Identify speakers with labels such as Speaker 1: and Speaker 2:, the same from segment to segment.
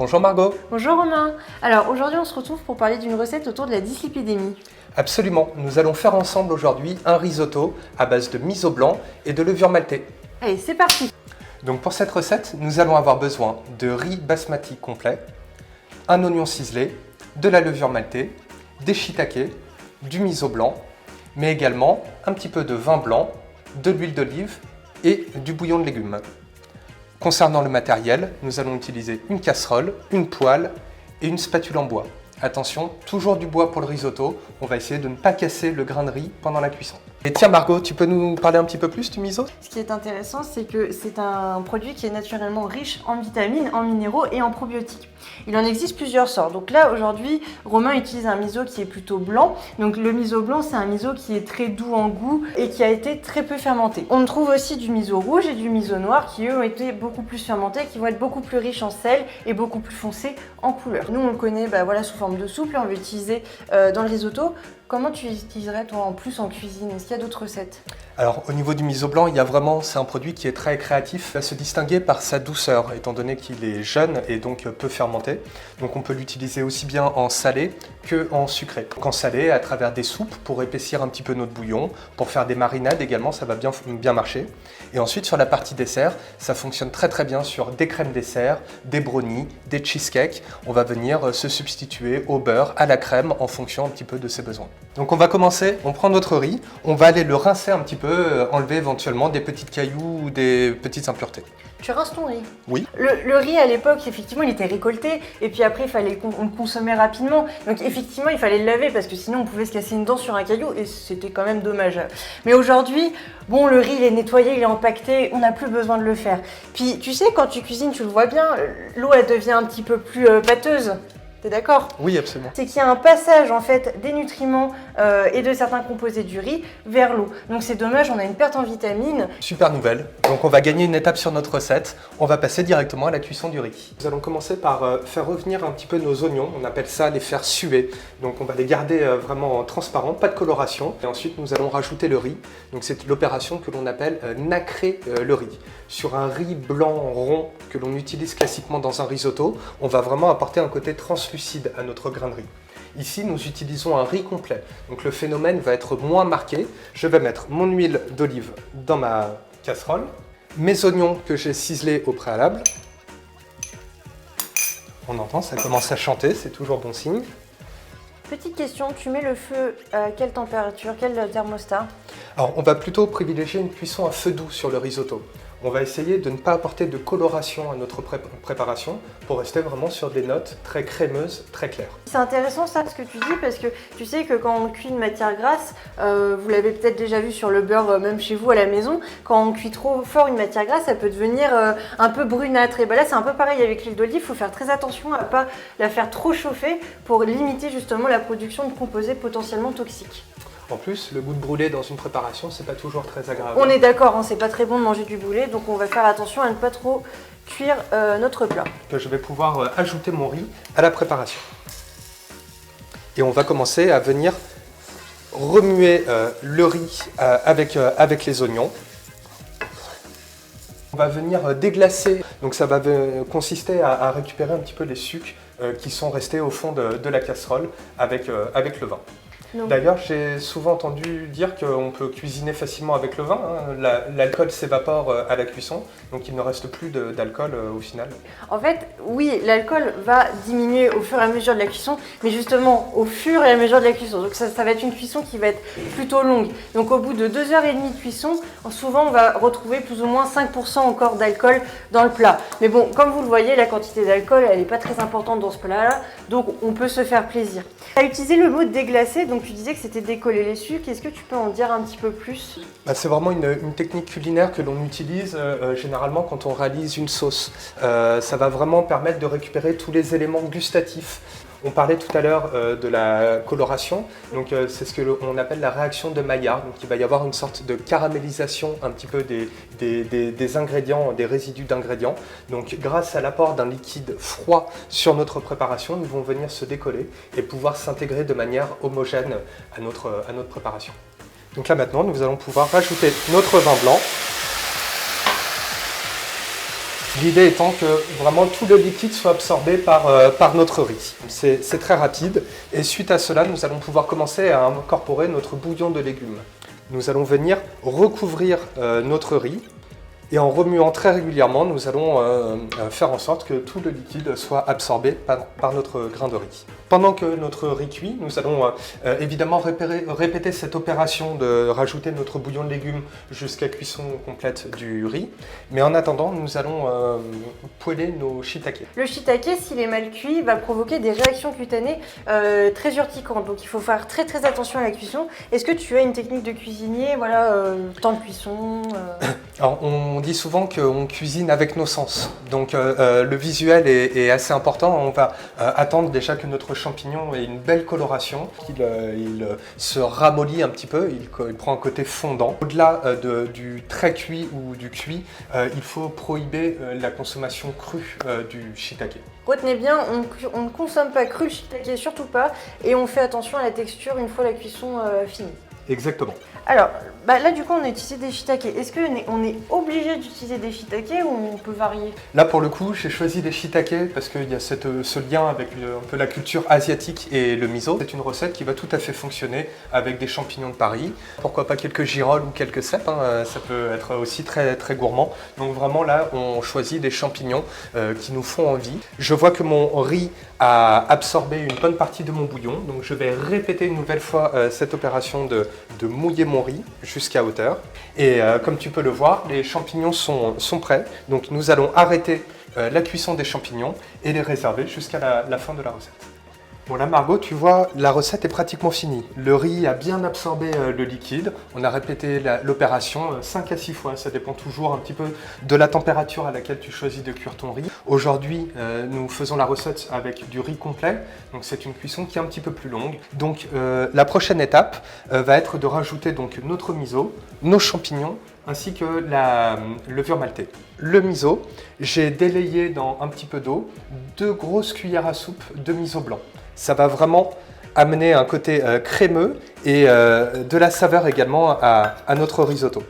Speaker 1: Bonjour Margot.
Speaker 2: Bonjour Romain. Alors aujourd'hui on se retrouve pour parler d'une recette autour de la dyslipidémie.
Speaker 1: Absolument, nous allons faire ensemble aujourd'hui un risotto à base de miso blanc et de levure maltais.
Speaker 2: Allez, c'est parti.
Speaker 1: Donc pour cette recette, nous allons avoir besoin de riz basmati complet, un oignon ciselé, de la levure maltais, des shiitake, du miso blanc, mais également un petit peu de vin blanc, de l'huile d'olive et du bouillon de légumes. Concernant le matériel, nous allons utiliser une casserole, une poêle et une spatule en bois. Attention, toujours du bois pour le risotto, on va essayer de ne pas casser le grain de riz pendant la cuisson. Et tiens Margot, tu peux nous parler un petit peu plus du miso?
Speaker 2: Ce qui est intéressant, c'est que c'est un produit qui est naturellement riche en vitamines, en minéraux et en probiotiques. Il en existe plusieurs sortes. Donc là, aujourd'hui, Romain utilise un miso qui est plutôt blanc. Donc le miso blanc, c'est un miso qui est très doux en goût et qui a été très peu fermenté. On trouve aussi du miso rouge et du miso noir qui, eux, ont été beaucoup plus fermentés, qui vont être beaucoup plus riches en sel et beaucoup plus foncés en couleur. Nous, on le connaît sous forme de soupe. Là, on va l'utiliser dans le risotto. Comment tu l'utiliserais toi en plus en cuisine? Est-ce qu'il y a d'autres recettes?
Speaker 1: Alors au niveau du miso blanc, c'est un produit qui est très créatif. Il va se distinguer par sa douceur, étant donné qu'il est jeune et donc peu fermenté. Donc on peut l'utiliser aussi bien en salé que en sucré. Donc en salé, à travers des soupes pour épaissir un petit peu notre bouillon, pour faire des marinades également, ça va bien marcher. Et ensuite sur la partie dessert, ça fonctionne très bien sur des crèmes dessert, des brownies, des cheesecakes. On va venir se substituer au beurre, à la crème en fonction un petit peu de ses besoins. Donc on va commencer, on prend notre riz, on va aller le rincer un petit peu, enlever éventuellement des petites cailloux ou des petites impuretés.
Speaker 2: Tu rinces ton riz?
Speaker 1: Oui.
Speaker 2: Le riz à l'époque, effectivement, il était récolté et puis après, on le consommait rapidement. Donc effectivement, il fallait le laver parce que sinon on pouvait se casser une dent sur un caillou et c'était quand même dommage. Mais aujourd'hui, bon, le riz il est nettoyé, il est empaqueté, on n'a plus besoin de le faire. Puis tu sais, quand tu cuisines, tu le vois bien, l'eau elle devient un petit peu plus pâteuse. T'es d'accord?
Speaker 1: Oui, absolument.
Speaker 2: C'est qu'il y a un passage en fait des nutriments et de certains composés du riz vers l'eau. Donc c'est dommage, on a une perte en vitamines.
Speaker 1: Super nouvelle. Donc on va gagner une étape sur notre recette. On va passer directement à la cuisson du riz. Nous allons commencer par faire revenir un petit peu nos oignons. On appelle ça les faire suer. Donc on va les garder vraiment transparents, pas de coloration. Et ensuite nous allons rajouter le riz. Donc c'est l'opération que l'on appelle nacrer le riz. Sur un riz blanc rond que l'on utilise classiquement dans un risotto, on va vraiment apporter un côté translucide à notre grain de riz. Ici, nous utilisons un riz complet, donc le phénomène va être moins marqué. Je vais mettre mon huile d'olive dans ma casserole, mes oignons que j'ai ciselés au préalable. On entend, ça commence à chanter, c'est toujours bon signe.
Speaker 2: Petite question, tu mets le feu à quelle température, quel thermostat?
Speaker 1: Alors, on va plutôt privilégier une cuisson à feu doux sur le risotto. On va essayer de ne pas apporter de coloration à notre préparation pour rester vraiment sur des notes très crémeuses, très claires.
Speaker 2: C'est intéressant ça ce que tu dis parce que tu sais que quand on cuit une matière grasse, vous l'avez peut-être déjà vu sur le beurre même chez vous à la maison, quand on cuit trop fort une matière grasse, ça peut devenir un peu brunâtre. Et ben là c'est un peu pareil avec l'huile d'olive, il faut faire très attention à ne pas la faire trop chauffer pour limiter justement la production de composés potentiellement toxiques.
Speaker 1: En plus, le goût de brûlé dans une préparation, c'est pas toujours très agréable.
Speaker 2: On est d'accord, hein, c'est pas très bon de manger du brûlé, donc on va faire attention à ne pas trop cuire notre plat.
Speaker 1: Je vais pouvoir ajouter mon riz à la préparation. Et on va commencer à venir remuer le riz avec les oignons. On va venir déglacer, donc ça va consister à récupérer un petit peu les sucs qui sont restés au fond de la casserole avec le vin. D'ailleurs, j'ai souvent entendu dire qu'on peut cuisiner facilement avec le vin. L'alcool s'évapore à la cuisson, donc il ne reste plus d'alcool au final.
Speaker 2: En fait, oui, l'alcool va diminuer au fur et à mesure de la cuisson, mais justement au fur et à mesure de la cuisson. Donc ça va être une cuisson qui va être plutôt longue. Donc au bout de 2h30 de cuisson, souvent on va retrouver plus ou moins 5% encore d'alcool dans le plat. Mais bon, comme vous le voyez, la quantité d'alcool, elle n'est pas très importante dans ce plat-là, donc on peut se faire plaisir. Tu as utilisé le mot déglacer, donc tu disais que c'était décoller les sucres. Est-ce que tu peux en dire un petit peu plus?
Speaker 1: C'est vraiment une technique culinaire que l'on utilise généralement quand on réalise une sauce. Ça va vraiment permettre de récupérer tous les éléments gustatifs. On parlait tout à l'heure de la coloration, donc c'est ce qu'on appelle la réaction de Maillard. Donc il va y avoir une sorte de caramélisation un petit peu des ingrédients, des résidus d'ingrédients. Donc grâce à l'apport d'un liquide froid sur notre préparation, ils vont venir se décoller et pouvoir s'intégrer de manière homogène à notre préparation. Donc là maintenant, nous allons pouvoir rajouter notre vin blanc. L'idée étant que vraiment tout le liquide soit absorbé par notre riz. C'est très rapide et suite à cela, nous allons pouvoir commencer à incorporer notre bouillon de légumes. Nous allons venir recouvrir notre riz. Et en remuant très régulièrement, nous allons faire en sorte que tout le liquide soit absorbé par notre grain de riz. Pendant que notre riz cuit, nous allons évidemment répéter cette opération de rajouter notre bouillon de légumes jusqu'à cuisson complète du riz. Mais en attendant, nous allons poêler nos shiitake.
Speaker 2: Le shiitake, s'il est mal cuit, va provoquer des réactions cutanées très urticantes. Donc il faut faire très très attention à la cuisson. Est-ce que tu as une technique de cuisinier, temps de cuisson
Speaker 1: Alors, on dit souvent qu'on cuisine avec nos sens, donc le visuel est assez important. On va attendre déjà que notre champignon ait une belle coloration, qu'il se ramollit un petit peu, il prend un côté fondant. Au-delà du très cuit ou du cuit, il faut prohiber la consommation crue du shiitake.
Speaker 2: Retenez bien, on ne consomme pas cru le shiitake, surtout pas, et on fait attention à la texture une fois la cuisson finie.
Speaker 1: Exactement.
Speaker 2: Alors, là du coup on a utilisé des shiitake. Est-ce qu'on est obligé d'utiliser des shiitake ou on peut varier?
Speaker 1: Là pour le coup j'ai choisi des shiitake parce qu'il y a ce lien avec un peu la culture asiatique et le miso. C'est une recette qui va tout à fait fonctionner avec des champignons de Paris. Pourquoi pas quelques girolles ou quelques cèpes, ça peut être aussi très, très gourmand. Donc vraiment là on choisit des champignons qui nous font envie. Je vois que mon riz a absorbé une bonne partie de mon bouillon, donc je vais répéter une nouvelle fois cette opération de mouiller mon riz jusqu'à hauteur. Et comme tu peux le voir, les champignons sont prêts, donc nous allons arrêter la cuisson des champignons et les réserver jusqu'à la fin de la recette. Bon là Margot, tu vois, la recette est pratiquement finie. Le riz a bien absorbé le liquide. On a répété l'opération 5 à 6 fois. Ça dépend toujours un petit peu de la température à laquelle tu choisis de cuire ton riz. Aujourd'hui, nous faisons la recette avec du riz complet. Donc c'est une cuisson qui est un petit peu plus longue. Donc la prochaine étape va être de rajouter donc notre miso, nos champignons, ainsi que la levure maltée. Le miso, j'ai délayé dans un petit peu d'eau 2 grosses cuillères à soupe de miso blanc. Ça va vraiment amener un côté crémeux et de la saveur également à notre risotto.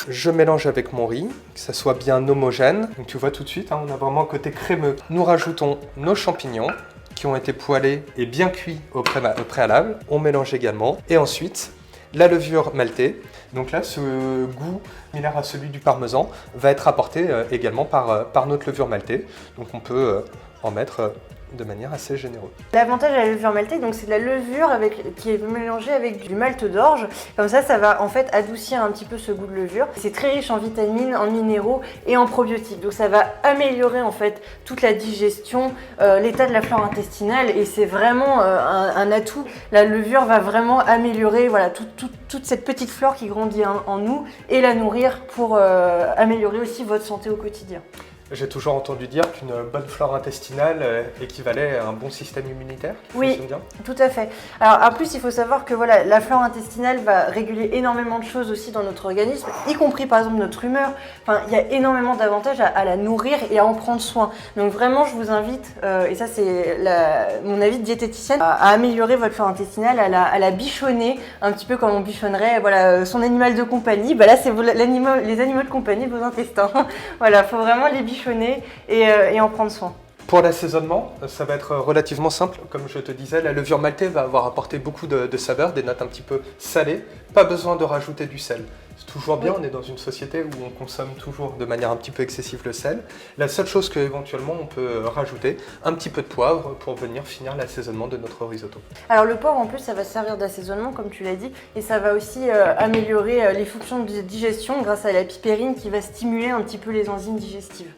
Speaker 1: Je mélange avec mon riz, que ça soit bien homogène. Donc tu vois tout de suite, on a vraiment un côté crémeux. Nous rajoutons nos champignons qui ont été poêlés et bien cuits au préalable. On mélange également. Et ensuite, la levure maltée. Donc là, ce goût similaire à celui du parmesan va être apporté également par notre levure maltée. Donc on peut en mettre de manière assez généreuse.
Speaker 2: L'avantage de la levure maltée, donc c'est de la levure qui est mélangée avec du malt d'orge. Comme ça va en fait adoucir un petit peu ce goût de levure. C'est très riche en vitamines, en minéraux et en probiotiques. Donc ça va améliorer en fait toute la digestion, l'état de la flore intestinale et c'est vraiment un atout. La levure va vraiment améliorer toute cette petite flore qui grandit en nous et la nourrir pour améliorer aussi votre santé au quotidien.
Speaker 1: J'ai toujours entendu dire qu'une bonne flore intestinale équivalait à un bon système immunitaire qui fonctionne bien.
Speaker 2: Tout à fait. Alors en plus, il faut savoir que la flore intestinale va réguler énormément de choses aussi dans notre organisme, y compris par exemple notre humeur. Enfin, il y a énormément d'avantages à la nourrir et à en prendre soin. Donc vraiment, je vous invite, et ça c'est mon avis de diététicienne, à améliorer votre flore intestinale, à la bichonner, un petit peu comme on bichonnerait son animal de compagnie. Là, c'est les animaux de compagnie, vos intestins. Voilà, il faut vraiment les bichonner et en prendre soin.
Speaker 1: Pour l'assaisonnement, ça va être relativement simple. Comme je te disais, la levure maltée va avoir apporté beaucoup de saveurs, des notes un petit peu salées. Pas besoin de rajouter du sel. C'est toujours bien, on est dans une société où on consomme toujours de manière un petit peu excessive le sel. La seule chose qu'éventuellement on peut rajouter, un petit peu de poivre pour venir finir l'assaisonnement de notre risotto. Alors
Speaker 2: le poivre en plus ça va servir d'assaisonnement comme tu l'as dit et ça va aussi améliorer les fonctions de digestion grâce à la pipérine qui va stimuler un petit peu les enzymes digestives.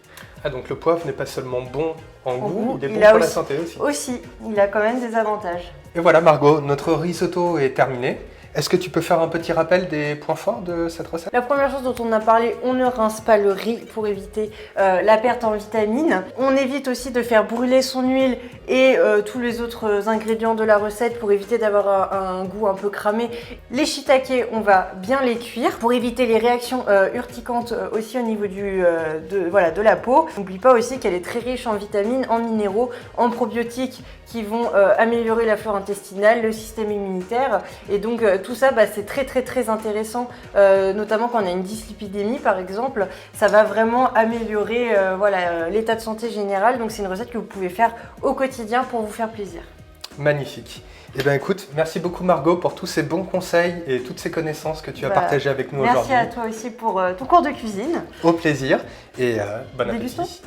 Speaker 1: Ah donc le poivre n'est pas seulement bon en goût, il est bon pour la santé aussi.
Speaker 2: Aussi, il a quand même des avantages.
Speaker 1: Et voilà Margot, notre risotto est terminé. Est-ce que tu peux faire un petit rappel des points forts de cette recette?
Speaker 2: La première chose dont on a parlé, on ne rince pas le riz pour éviter la perte en vitamines. On évite aussi de faire brûler son huile et tous les autres ingrédients de la recette pour éviter d'avoir un goût un peu cramé. Les shiitake, on va bien les cuire pour éviter les réactions urticantes aussi au niveau de la peau. N'oublie pas aussi qu'elle est très riche en vitamines, en minéraux, en probiotiques qui vont améliorer la flore intestinale, le système immunitaire. Et donc tout ça, c'est très intéressant, notamment quand on a une dyslipidémie par exemple. Ça va vraiment améliorer l'état de santé général. Donc c'est une recette que vous pouvez faire au quotidien pour vous faire plaisir.
Speaker 1: Magnifique. Eh bien écoute, merci beaucoup Margot pour tous ces bons conseils et toutes ces connaissances que tu as partagées avec nous aujourd'hui.
Speaker 2: Merci à toi aussi pour ton cours de cuisine.
Speaker 1: Au plaisir et bon
Speaker 2: Dégustons.
Speaker 1: appétit.